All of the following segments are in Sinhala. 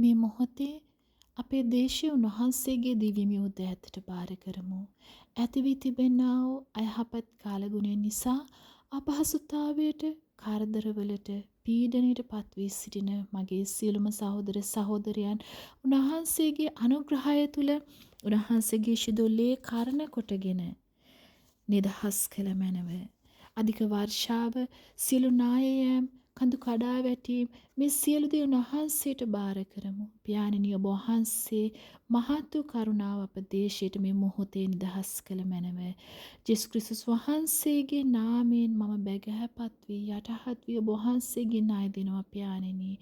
මේ මොහොතේ අපේ දේශීය උන්වහන්සේගේ දිව්‍යමය උදෑතට බාර කරමු. ඇති වී තිබෙනා වූ අයහපත් කාලගුණය නිසා අපහසුතාවයට, කරදරවලට, පීඩනයට පත්වී සිටින මගේ සියලුම සහෝදර සහෝදරයන් උන්වහන්සේගේ අනුග්‍රහය තුල උන්වහන්සේගේ ශිදුල්ලේ කරණ කොටගෙන නිදහස් කළ මැනව. අධික වර්ෂාව, සියලු නායයන්, කඳු කඩා වැටීම් මේ සියලු දේ උන්වහන්සේට බාර කරමු. පියාණෙනි ඔබ වහන්සේ මහත් වූ කරුණාව අප දේශයට මේ මොහොතේ නිදහස් කළ මැනව. ජේසුස් ක්‍රිස්තුස් වහන්සේගේ නාමයෙන් මම බැගෑපත් වී යටහත් වී ඔබ වහන්සේගේ ණය දෙනවා පියාණෙනි.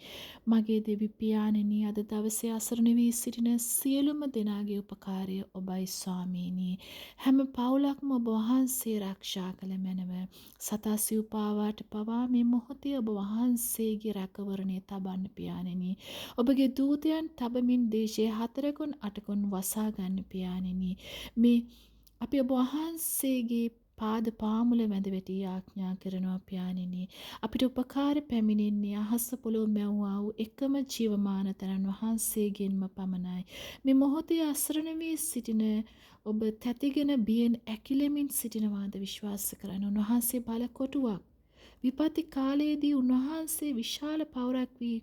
මගේ දෙවි පියාණෙනි අද දවසේ අසරණ වී සිටින සියලුම දෙනාගේ උපකාරය ඔබයි ස්වාමීනි. හැම පවුලක්ම ඔබ වහන්සේ ආරක්ෂා කළ මැනව. සතා සිව්පාවාට පවා මේ මොහොතේ ඔබ වහන්සේගේ රැකවරණය තබන්න පියාණෙනි. ඔබගේ දූතයන් තබමින් දේශයේ 4 කොන් 8 කොන් වසා ගන්න පියාණෙනි. මේ අපි ඔබ වහන්සේගේ පාද පාමුල වැඳ වැටි ආඥා කරනවා පියාණෙනි. අපිට උපකාර පැමිණෙන්නේ අහස පොළොව මැව්වා වූ එකම ජීවමාන තනන් වහන්සේගෙන්ම පමණයි. මේ මොහොතේ අසරණ වී සිටින ඔබ තැතිගෙන බියෙන් ඇකිලෙමින් සිටිනවාද විශ්වාස කරන්න. උන්වහන්සේ බලකොටුවක්. විපත්ති කාලයේදී උන්වහන්සේ විශාල පවුරක් වී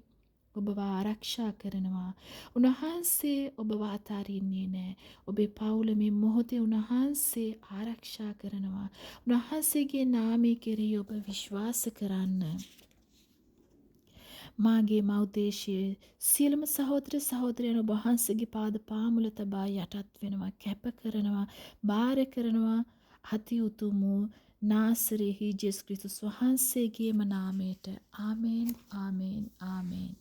ඔබව ආරක්ෂා කරනවා. උන්වහන්සේ ඔබව අතාරින්නේ නැහැ. ඔබේ පවුල මේ මොහොතේ උන්වහන්සේ ආරක්ෂා කරනවා. උන්වහන්සේගේ නාමයේ කෙරෙහි ඔබ විශ්වාස කරන්න. මාගේ මව්දේශයේ සියලුම සහෝදර සහෝදරයන් ඔබ වහන්සේගේ පාද පාමුල තබා යටත් වෙනවා, කැප කරනවා, බාර කරනවා. අති උතුම් වූ නාසරෙහි ජේසුස් ක්‍රිස්තුස් වහන්සේගේම නාමයට. ආමේන්, ආමේන්, ආමේන්.